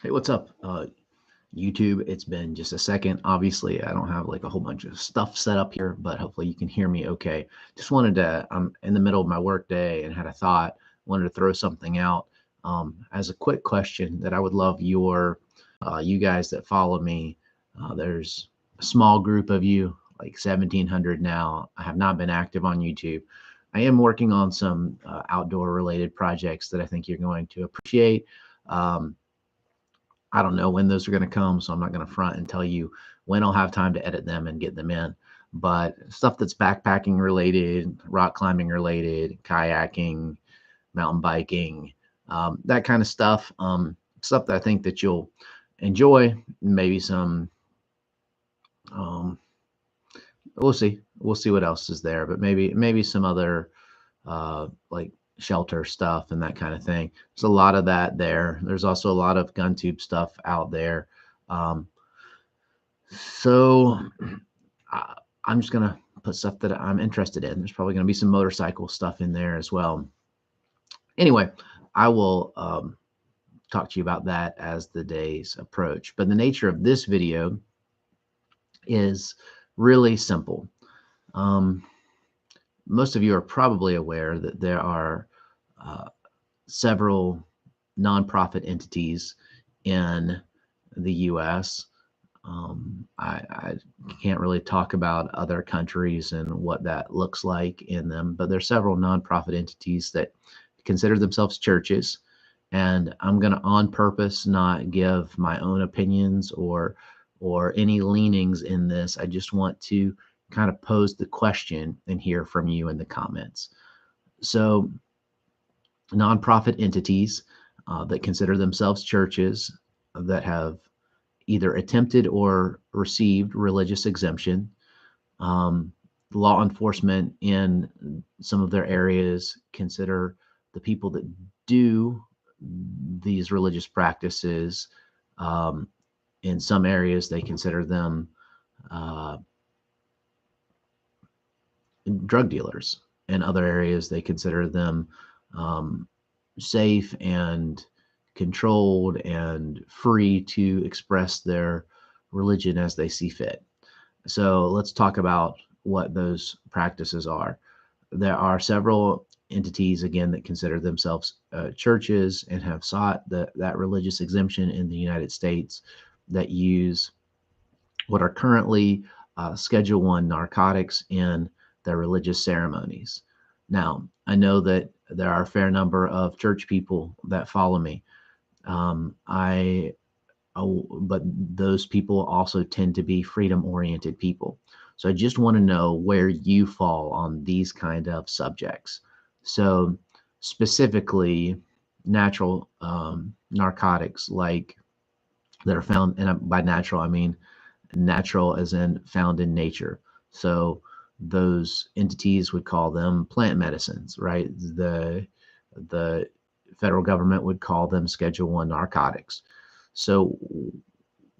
Hey, what's up, YouTube? It's been just a second. Obviously, I don't have like a whole bunch of stuff set up here, but hopefully you can hear me okay. Just wanted to, I'm in the middle of my work day and had a thought, wanted to throw something out as a quick question that I would love you guys that follow me. There's a small group of you, like 1,700 now. I have not been active on YouTube. I am working on some outdoor related projects that I think you're going to appreciate. Um, I don't know when those are going to come, so I'm not going to front and tell you when I'll have time to edit them and get them in. But stuff that's backpacking related, rock climbing related, kayaking, mountain biking, that kind of stuff. Stuff that I think that you'll enjoy. Maybe some. Um, we'll see. We'll see what else is there, but maybe some other like shelter stuff and that kind of thing. There's a lot of that there. There's also a lot of gun tube stuff out there. Um, so I, I'm just gonna put stuff that I'm interested in. There's probably gonna be some motorcycle stuff in there as well. Anyway, I will talk to you about that as the days approach. But the nature of this video is really simple. Um, Most of you are probably aware that there are uh, several nonprofit entities in the US. I can't really talk about other countries and what that looks like in them, but there's several nonprofit entities that consider themselves churches. And I'm going to on purpose not give my own opinions or any leanings in this. I just want to kind of pose the question and hear from you in the comments. So, nonprofit entities that consider themselves churches that have either attempted or received religious exemption. Um, Law enforcement in some of their areas consider the people that do these religious practices. Um, in some areas, they consider them uh, drug dealers. In other areas, they consider them um, safe and controlled and free to express their religion as they see fit. So let's talk about what those practices are. There are several entities, again, that consider themselves churches and have sought that religious exemption in the United States that use what are currently Schedule 1 narcotics in their religious ceremonies. Now, I know that there are a fair number of church people that follow me. I but those people also tend to be freedom oriented people. So I just want to know where you fall on these kind of subjects. So specifically, natural narcotics like that are found, and by natural I mean natural as in found in nature. So those entities would call them plant medicines, right? The federal government would call them Schedule 1 narcotics. So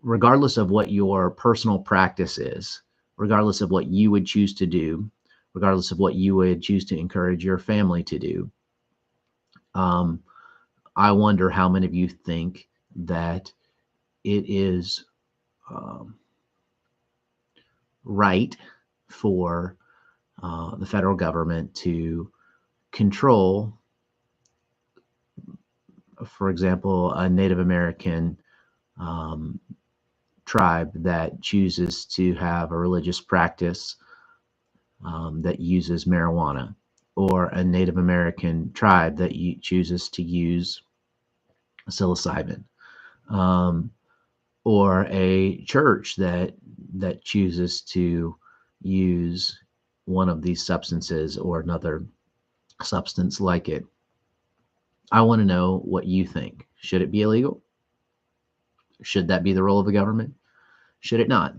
regardless of what your personal practice is, regardless of what you would choose to do, regardless of what you would choose to encourage your family to do, um, I wonder how many of you think that it is um, right for the federal government to control, for example, a Native American um, tribe that chooses to have a religious practice that uses marijuana, or a Native American tribe that chooses to use psilocybin, um, or a church that chooses to use one of these substances or another substance like it. I want to know what you think. Should it be illegal? Should that be the role of the government? Should it not?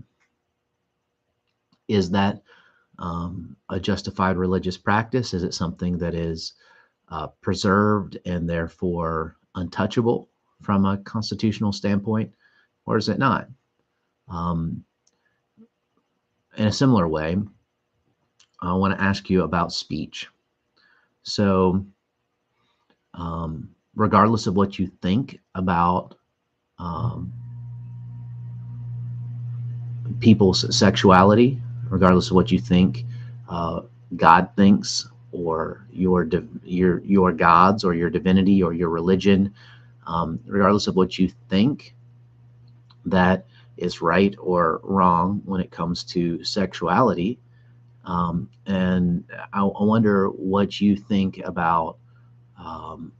Is that a justified religious practice? Is it something that is preserved and therefore untouchable from a constitutional standpoint, or is it not? Um, in a similar way, I want to ask you about speech. So, regardless of what you think about um, people's sexuality, regardless of what you think uh, God thinks, or your gods, or your divinity, or your religion. Regardless of what you think that is right or wrong when it comes to sexuality. And I wonder what you think about um,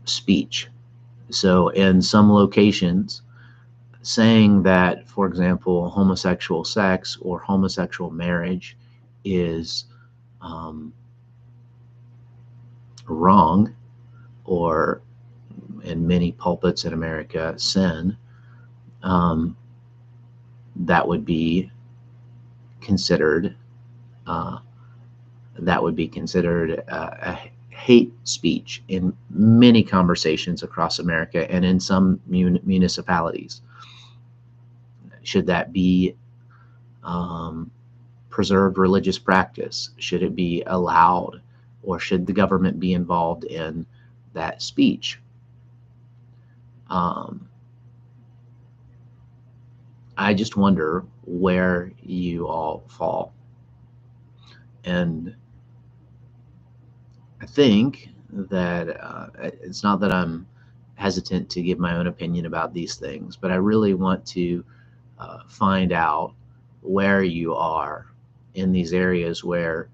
speech. So, in some locations, saying that, for example, homosexual sex or homosexual marriage is um, wrong, or in many pulpits in America, sin, um, that would be considered uh, a hate speech in many conversations across America and in some municipalities. Should that be um, preserved religious practice? Should it be allowed, or should the government be involved in that speech? Um, I just wonder where you all fall. And I think that it's not that I'm hesitant to give my own opinion about these things, but I really want to find out where you are in these areas where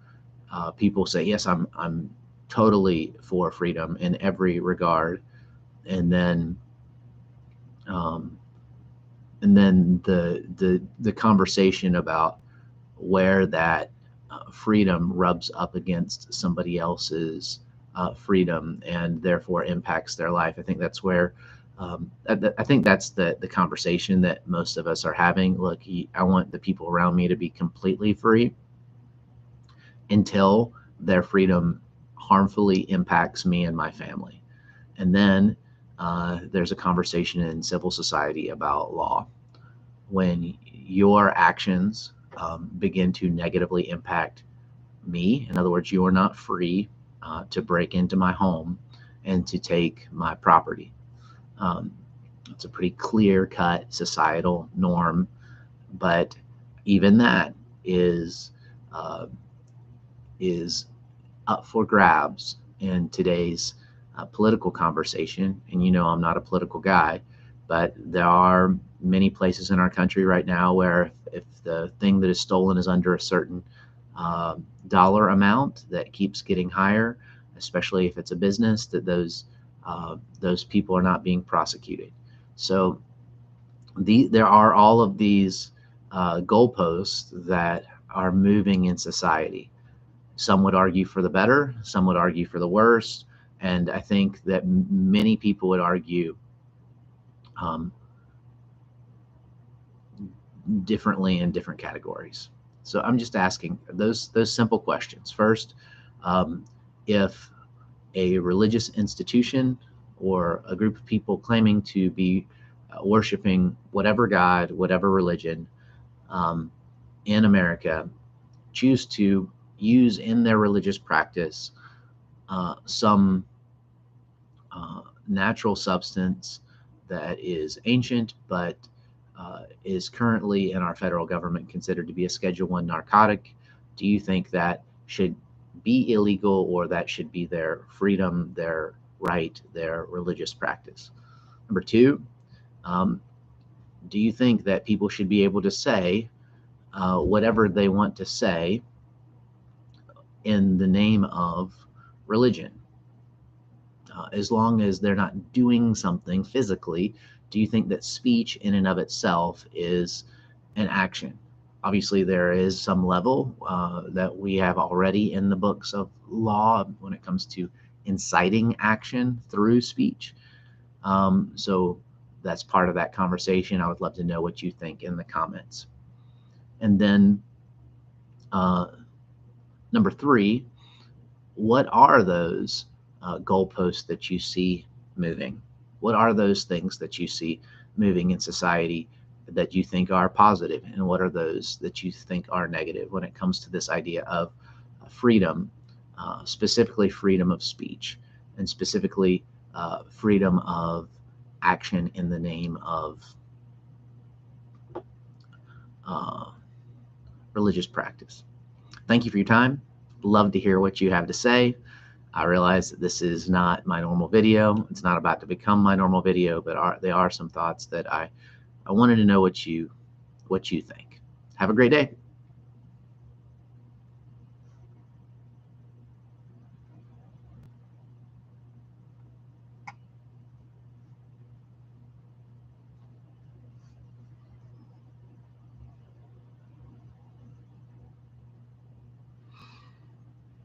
people say, "Yes, I'm totally for freedom in every regard," and then um, the conversation about where that freedom rubs up against somebody else's freedom and therefore impacts their life. I think that's where I think that's the conversation that most of us are having. Look, I want the people around me to be completely free until their freedom harmfully impacts me and my family. And then there's a conversation in civil society about law. When your actions begin to negatively impact me, in other words, you are not free to break into my home and to take my property. Um, it's a pretty clear cut societal norm, but even that is uh, is up for grabs in today's political conversation. And I'm not a political guy, but there are many places in our country right now where if the thing that is stolen is under a certain uh, dollar amount that keeps getting higher, especially if it's a business, that those people are not being prosecuted. So there are all of these goalposts that are moving in society. Some would argue for the better, some would argue for the worse, and I think that many people would argue um, differently in different categories. So I'm just asking those simple questions. First, um, if a religious institution or a group of people claiming to be worshiping whatever God, whatever religion um, in America choose to use in their religious practice some natural substance that is ancient but is currently in our federal government considered to be a Schedule One narcotic, do you think that should be illegal, or that should be their freedom, their right, their religious practice? Number two, um, do you think that people should be able to say whatever they want to say in the name of religion? As long as they're not doing something physically, do you think that speech in and of itself is an action? Obviously, there is some level that we have already in the books of law when it comes to inciting action through speech. So that's part of that conversation. I would love to know what you think in the comments. And then uh, number three, what are those goalposts that you see moving? What are those things that you see moving in society that you think are positive, and what are those that you think are negative when it comes to this idea of freedom, specifically freedom of speech, and specifically freedom of action in the name of religious practice. Thank you for your time. Love to hear what you have to say. I realize that this is not my normal video. It's not about to become my normal video, but there are some thoughts that I wanted to know what you think. Have a great day.